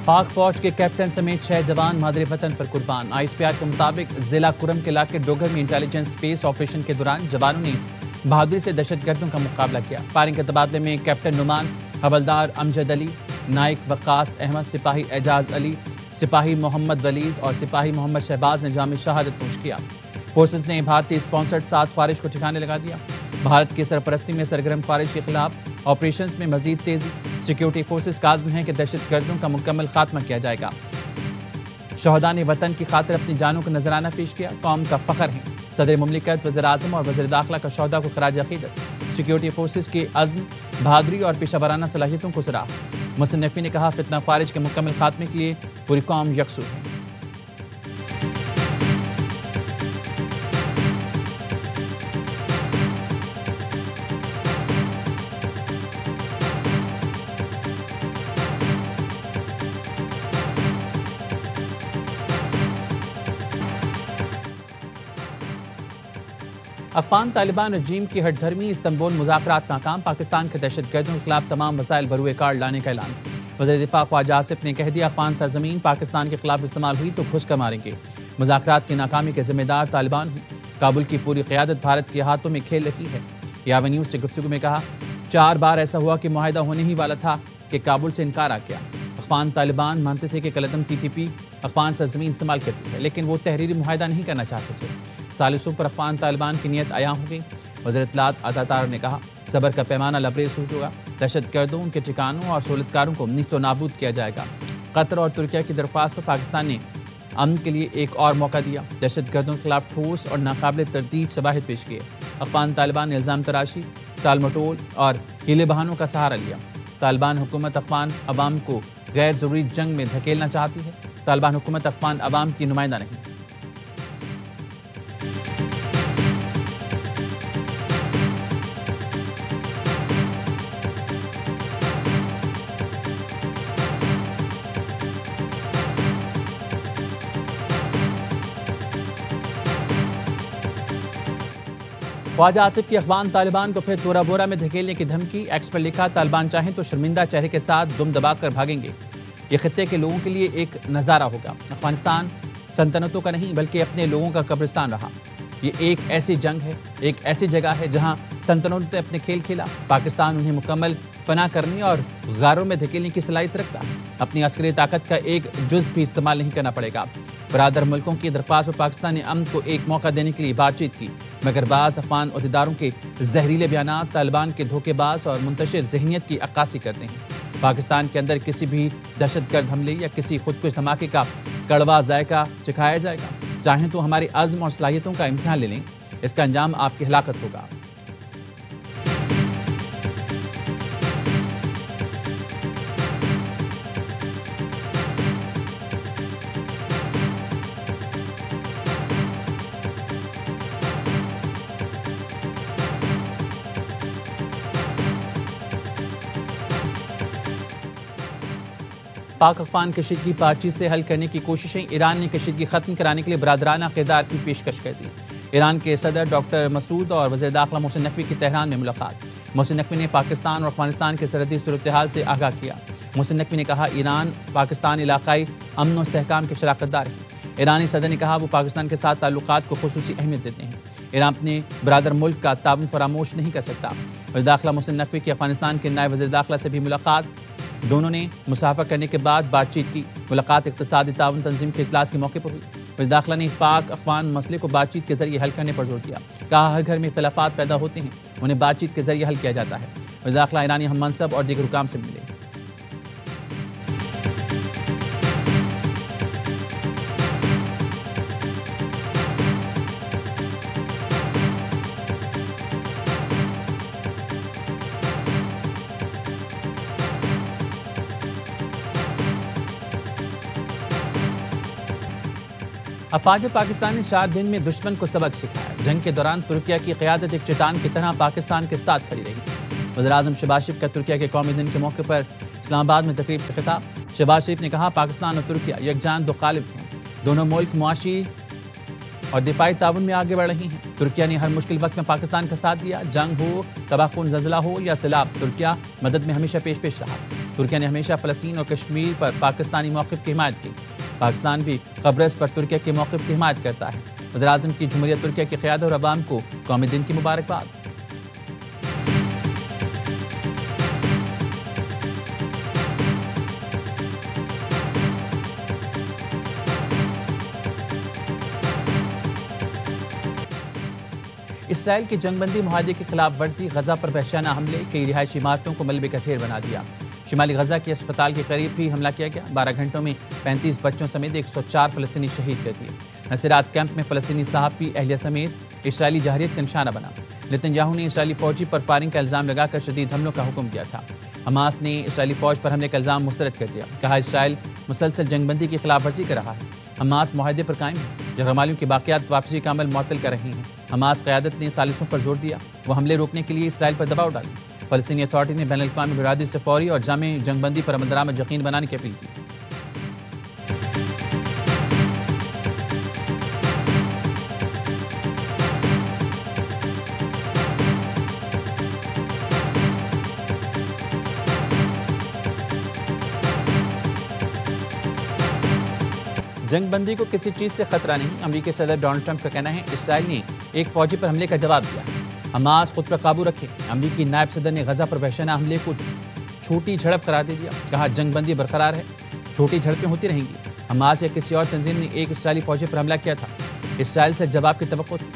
پاک فوج کے کیپٹن سمیت 6 جوان مادر وطن پر قربان۔ آئی ایس پی آر کے مطابق ضلع کرم کے علاقے ڈوگر میں انٹیلیجنس اسپیس آپریشن کے دوران جوانوں نے بہادری سے دہشت گردوں کا مقابلہ کیا۔ فائرنگ کے تبادلے میں کیپٹن نعمان، حوالدار امجد علی، نائک وقاص احمد، سپاہی اعجاز علی، سپاہی محمد ولید اور سپاہی محمد شہباز نے جام شہادت نوش کیا۔ فورسز نے بھارتی اسپانسرڈ 7 خارج کو ٹھکانے لگا دیا۔ بھارت کی سرپرستی میں سرگرم خارج کے خلاف آپریشنز میں مزید تیزی۔ سیکیورٹی فورسز کا عزم ہے کہ دہشت گردوں کا مکمل خاتمہ کیا جائے گا۔ شہداء نے وطن کی خاطر اپنی جانوں کا نذرانہ پیش کیا، قوم کا فخر ہیں۔ صدر مملکت، وزیر اعظم اور وزیر داخلہ کا شہداء کو خراج عقیدت۔ سیکیورٹی فورسز کے عزم، بہادری اور پیشہ ورانہ صلاحیتوں کو سراہا۔ محسن نقوی نے کہا، فتنہ خارج کے مکمل خاتمے کے لیے پوری قوم یکسو ہے۔ افغان طالبان رجیم کی ہٹ دھرمی، استنبول مذاکرات ناکام، پاکستان کے دہشت گردوں کے خلاف تمام وسائل بروئے کار لانے کا اعلان۔ وزیر دفاع خواجہ آصف نے کہہ دیا، افغان سرزمین پاکستان کے خلاف استعمال ہوئی تو گھس کر ماریں گے۔ مذاکرات کی ناکامی کے ذمہ دار طالبان ہیں۔ کابل کی پوری قیادت بھارت کے ہاتھوں میں کھیل رہی ہے۔ یاوہ نیوز سے گفتگو میں کہا، 4 بار ایسا ہوا کہ معاہدہ ہونے ہی والا تھا کہ کابل سے انکار آ گیا۔ افغان طالبان مانتے تھے کہ کالعدم TTP افغان سرزمین استعمال کرتی ہے، لیکن وہ تحریری معاہدہ نہیں کرنا چاہتے تھے۔ ثالثوں پر افغان طالبان کی نیت عیاں ہو گئی۔ وزیر اطلاعات عطا نے کہا، صبر کا پیمانہ لبریز ہوگا، دہشت گردوں، ان کے ٹھکانوں اور سہولتکاروں کو نیست و نابود کیا جائے گا۔ قطر اور ترکیہ کی درخواست پر پاکستان نے امن کے لیے ایک اور موقع دیا۔ دہشت گردوں کے خلاف ٹھوس اور ناقابل تردید شواہد پیش کیے۔ افغان طالبان نے الزام تراشی، ٹال مٹول اور ہیلے بہانوں کا سہارا لیا۔ طالبان حکومت افغان عوام کو غیر ضروری جنگ میں دھکیلنا چاہتی ہے۔ طالبان حکومت افغان عوام کی نمائندہ نہیں۔ خواجہ آصف کی افغان طالبان کو پھر تورا بورا میں دھکیلنے کی دھمکی۔ ایکس پر لکھا، طالبان چاہیں تو شرمندہ چہرے کے ساتھ دم دبا کر بھاگیں گے۔ یہ خطے کے لوگوں کے لیے ایک نظارہ ہوگا۔ افغانستان سلطنتوں کا نہیں بلکہ اپنے لوگوں کا قبرستان رہا۔ یہ ایک ایسی جنگ ہے، ایک ایسی جگہ ہے جہاں سلطنتوں نے اپنے کھیل کھیلا۔ پاکستان انہیں مکمل فنا کرنے اور غاروں میں دھکیلنے کی صلاحیت رکھتا ہے۔ اپنی عسکری طاقت کا ایک جز بھی استعمال نہیں کرنا پڑے گا۔ برادر ملکوں کی درخواست پر پاکستان نے امن کو ایک موقع دینے کے لیے بات چیت کی، مگر بعض افغان عہدیداروں کے زہریلے بیانات طالبان کے دھوکے باز اور منتشر ذہنیت کی عکاسی کرتے ہیں۔ پاکستان کے اندر کسی بھی دہشت گرد حملے یا کسی خودکش دھماکے کا کڑوا ذائقہ چکھایا جائے گا۔ چاہیں تو ہمارے عزم اور صلاحیتوں کا امتحان لے لیں، اس کا انجام آپ کی ہلاکت ہوگا۔ پاک افغان کشیدگی بات چیت سے حل کرنے کی کوششیں۔ ایران نے کشیدگی ختم کرانے کے لیے برادرانہ کردار کی پیشکش کر دی۔ ایران کے صدر ڈاکٹر مسعود اور وزیر داخلہ محسن نقوی کی تہران میں ملاقات۔ محسن نقوی نے پاکستان اور افغانستان کے سرحدی صورتحال سے آگاہ کیا۔ محسن نقوی نے کہا، ایران پاکستان علاقائی امن و استحکام کے شراکت دار ہیں۔ ایرانی صدر نے کہا، وہ پاکستان کے ساتھ تعلقات کو خصوصی اہمیت دیتے ہیں۔ ایران اپنے برادر ملک کا تعاون فراموش نہیں کر سکتا۔ وزیر داخلہ محسن نقوی کی افغانستان کے نائب وزیر داخلہ سے بھی ملاقات۔ دونوں نے مصافحہ کرنے کے بعد بات چیت کی۔ ملاقات اقتصادی تعاون تنظیم کے اجلاس کے موقع پر ہوئی۔ وزیر داخلہ نے پاک افغان مسئلے کو بات چیت کے ذریعے حل کرنے پر زور دیا۔ کہا، ہر گھر میں اختلافات پیدا ہوتے ہیں، انہیں بات چیت کے ذریعے حل کیا جاتا ہے۔ وزیر داخلہ ایرانی ہم منصب اور دیگر حکام سے ملے۔ افواج پاکستان نے 4 دن میں دشمن کو سبق سکھایا۔ جنگ کے دوران ترکیہ کی قیادت ایک چٹان کی طرح پاکستان کے ساتھ کھڑی رہی۔ وزیر اعظم شہباز شریف کا ترکیہ کے قومی دن کے موقع پر اسلام آباد میں تقریب سے خطاب۔ شہباز شریف نے کہا، پاکستان اور ترکیہ یکجان دو قالب ہیں۔ دونوں ملک معاشی اور دفاعی تعاون میں آگے بڑھ رہی ہیں۔ ترکیہ نے ہر مشکل وقت میں پاکستان کا ساتھ دیا۔ جنگ ہو، تباہ کن زلزلہ ہو یا سیلاب، ترکیہ مدد میں ہمیشہ پیش رہا۔ ترکیہ نے ہمیشہ فلسطین اور کشمیر پر پاکستانی موقف کی حمایت کی۔ پاکستان بھی قبرص پر ترکیہ کے موقف کی حمایت کرتا ہے۔ وزیر اعظم کی جمہوریہ ترکیہ کی قیادت اور عوام کو قومی دن کی مبارکباد۔ اسرائیل کی جنگ بندی معاہدے کی خلاف ورزی، غزہ پر وحشیانہ حملے، کئی رہائشی عمارتوں کو ملبے کا ڈھیر بنا دیا۔ شمالی غزہ کے اسپتال کے قریب بھی حملہ کیا گیا۔ 12 گھنٹوں میں 35 بچوں سمیت 104 فلسطینی شہید کر دیے۔ نصیرات کیمپ میں فلسطینی صحافی اہلیہ سمیت اسرائیلی جارحیت کا نشانہ بنا۔ نتن یاہو نے اسرائیلی فوجی پر فائرنگ کا الزام لگا کر شدید حملوں کا حکم دیا تھا۔ حماس نے اسرائیلی فوج پر حملے کا الزام مسترد کر دیا۔ کہا اسرائیل مسلسل جنگ بندی کی خلاف ورزی کر رہا ہے۔ حماس معاہدے پر قائم ہے۔ یرغمالیوں کی باقیات واپسی کا عمل معطل کر رہی ہیں۔ حماس قیادت نے ثالثوں پر زور دیا، وہ حملے روکنے کے لیے اسرائیل پر دباؤ ڈالیں۔ فلسطینی اتھارٹی نے بین الاقوامی برادری سے فوری اور جامع جنگ بندی پر عمل درآمد یقین بنانے کی اپیل کی۔ جنگ بندی کو کسی چیز سے خطرہ نہیں۔ امریکی صدر ڈونلڈ ٹرمپ کا کہنا ہے اسرائیل نے ایک فوجی پر حملے کا جواب دیا۔ حماس خود پر قابو رکھے۔ امریکی نائب صدر نے غزہ پر وحشیانہ حملے کو چھوٹی جھڑپ قرار دے دیا۔ کہا جنگ بندی برقرار ہے، چھوٹی جھڑپیں ہوتی رہیں گی۔ حماس یا کسی اور تنظیم نے ایک اسرائیلی فوجی پر حملہ کیا تھا، اسرائیل سے جواب کی توقع تھی۔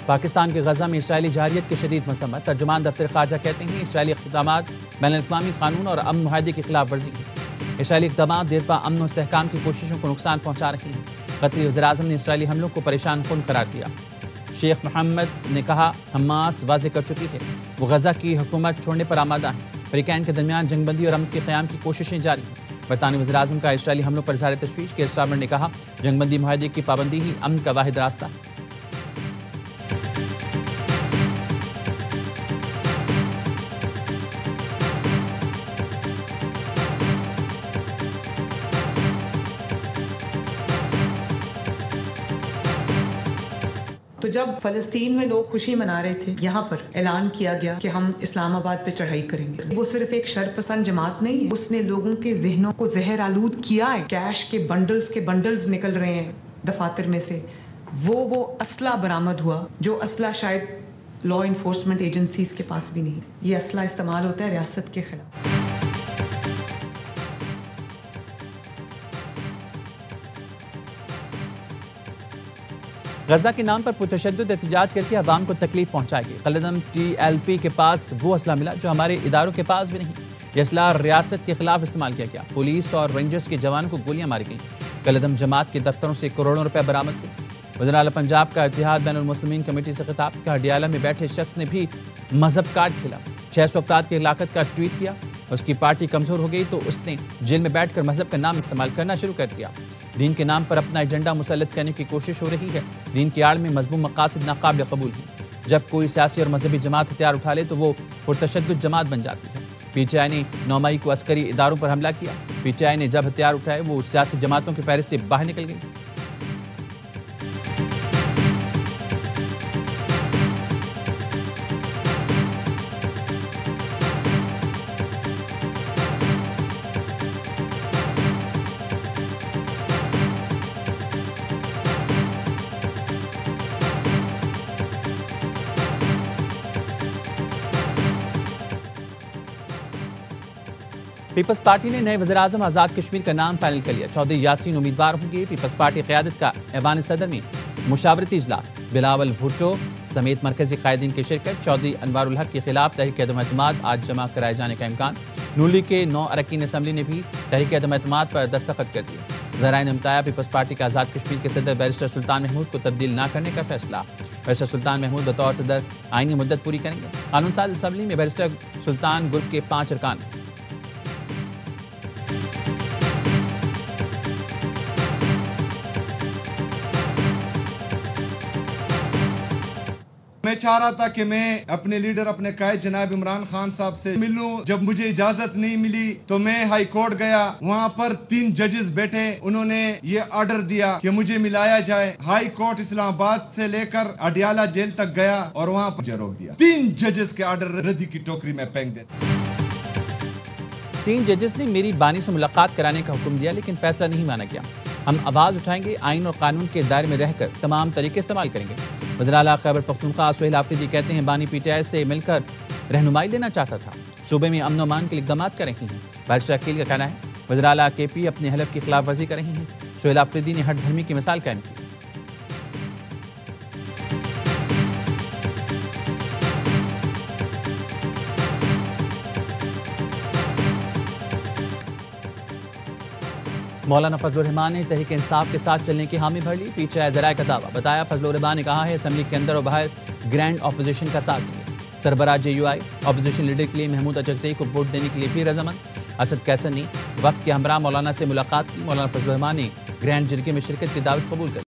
پاکستان کے غزہ میں اسرائیلی جارحیت کی شدید مذمت۔ ترجمان دفتر خارجہ کہتے ہیں اسرائیلی اقدامات بین الاقوامی قانون اور امن معاہدے کی خلاف ورزی ہیں۔ اسرائیلی اقدامات دیرپا امن و استحکام کی کوششوں کو نقصان پہنچا رہی ہیں۔ قطری وزیر اعظم نے اسرائیلی حملوں کو پریشان کن قرار دیا۔ شیخ محمد نے کہا حماس واضح کر چکی ہے وہ غزہ کی حکومت چھوڑنے پر آمادہ ہیں۔ فریقین کے درمیان جنگ بندی اور امن کے قیام کی کوششیں جاری ہیں۔ برطانوی وزیر اعظم کا اسرائیلی حملوں پر اظہار تشویش۔ کیئر سٹارمر نے کہا جنگ بندی معاہدے کی پابندی ہی امن کا واحد راستہ ہے۔ تو جب فلسطین میں لوگ خوشی منا رہے تھے، یہاں پر اعلان کیا گیا کہ ہم اسلام آباد پہ چڑھائی کریں گے، وہ صرف ایک شر پسند جماعت نہیں ہے، اس نے لوگوں کے ذہنوں کو زہر آلود کیا ہے۔ کیش کے بنڈلز نکل رہے ہیں دفاتر میں سے، وہ اسلحہ برآمد ہوا جو اسلحہ شاید لا انفورسمنٹ ایجنسیز کے پاس بھی نہیں۔ یہ اسلحہ استعمال ہوتا ہے ریاست کے خلاف۔ غزہ کے نام پر پرتشدد احتجاج کر کے عوام کو تکلیف پہنچائے گی۔ قلعدم TLP کے پاس وہ اسلحہ ملا جو ہمارے اداروں کے پاس بھی نہیں۔ یہ اسلحہ ریاست کے خلاف استعمال کیا گیا۔ پولیس اور رینجرز کے جوانوں کو گولیاں ماری گئیں۔ قلعدم جماعت کے دفتروں سے کروڑوں روپے برآمد ہوئے۔ وزیر اعلیٰ پنجاب کا اتحاد بین المسلمین کمیٹی سے خطاب۔ کہا ڈیالہ میں بیٹھے شخص نے بھی مذہب کارڈ کھیلا، 600 افراد کی ہلاکت کا ٹویٹ کیا۔ اس کی پارٹی کمزور ہو گئی تو اس نے جیل میں بیٹھ کر مذہب کا نام استعمال کرنا شروع کر دیا۔ دین کے نام پر اپنا ایجنڈا مسلط کرنے کی کوشش ہو رہی ہے۔ دین کی آڑ میں مذموم مقاصد ناقابل قبول ہیں۔ جب کوئی سیاسی اور مذہبی جماعت ہتھیار اٹھا لے تو وہ پرتشدد جماعت بن جاتی ہے۔ PTI نے 9 مئی کو عسکری اداروں پر حملہ کیا۔ PTI نے جب ہتھیار اٹھائے وہ سیاسی جماعتوں کی فہرست سے باہر نکل گئی۔ پیپلز پارٹی نے نئے وزیر اعظم آزاد کشمیر کا نام فائنل کر لیا۔ چودھری یاسین امیدوار ہوں گے۔ پیپلز پارٹی قیادت کا ایوان صدر میں مشاورتی اجلاس، بلاول بھٹو سمیت مرکزی قائدین کی شرکت۔ چودھری انوار الحق کے خلاف تحریک عدم اعتماد آج جمع کرائے جانے کا امکان۔ نون لیگ کے 9 اراکین اسمبلی نے بھی تحریک عدم اعتماد پر دستخط کر دیے۔ ذرائع نے بتایا پیپلز پارٹی کا آزاد کشمیر کے صدر بیرسٹر سلطان محمود کو تبدیل نہ کرنے کا فیصلہ۔ بیرسٹر سلطان محمود بطور صدر آئینی مدت پوری کریں گے۔ قانون ساز اسمبلی میں بیرسٹر سلطان گروپ کے 5 ارکان۔ میں چاہ رہا تھا کہ میں اپنے لیڈر اپنے قائد جناب عمران خان صاحب سے ملوں. جب مجھے اجازت نہیں ملی تو میں ہائی کورٹ گیا. وہاں پر 3 ججز بیٹھے, انہوں نے یہ آرڈر دیا کہ مجھے ملایا جائے. ہائی کورٹ اسلام آباد سے لے کر اڈیالہ جیل تک گیا اور وہاں پر روک دیا. 3 ججز کے آرڈر ردی کی ٹوکری میں پھینک دے. 3 ججز نے میری بانی سے ملاقات کرانے کا حکم دیا لیکن فیصلہ نہیں مانا گیا. ہم آواز اٹھائیں گے, آئین اور قانون کے دائرے میں رہ کر تمام طریقے استعمال کریں گے. وزیر اعلیٰ خیبر پختونخوا سہیل آفریدی کہتے ہیں بانی پی ٹی آئی سے مل کر رہنمائی لینا چاہتا تھا. صوبے میں امن و امان کے لیے اقدامات کر رہی ہیں. بارشہ عقیل کا کہنا ہے وزیر اعلیٰ کے پی اپنے حلف کی خلاف ورزی کر رہی ہیں. سہیل آفریدی نے ہٹ دھرمی کی مثال قائم کی. مولانا فضل الرحمان نے تحریک انصاف کے ساتھ چلنے کی حامی بھر لی. پیچھے ہے ذرائع کا دعویٰ. بتایا فضل الرحمان نے کہا ہے اسمبلی کے اندر اور باہر گرینڈ اپوزیشن کا ساتھ دیں گے. سربراہ جے یو آئی اپوزیشن لیڈر کے لیے محمود اچکزئی کو ووٹ دینے کے لیے بھی رضامند. اسد کیسر نے وقت کے ہمراہ مولانا سے ملاقات کی. مولانا فضل الرحمان نے گرینڈ جرگے میں شرکت کی دعوت قبول کر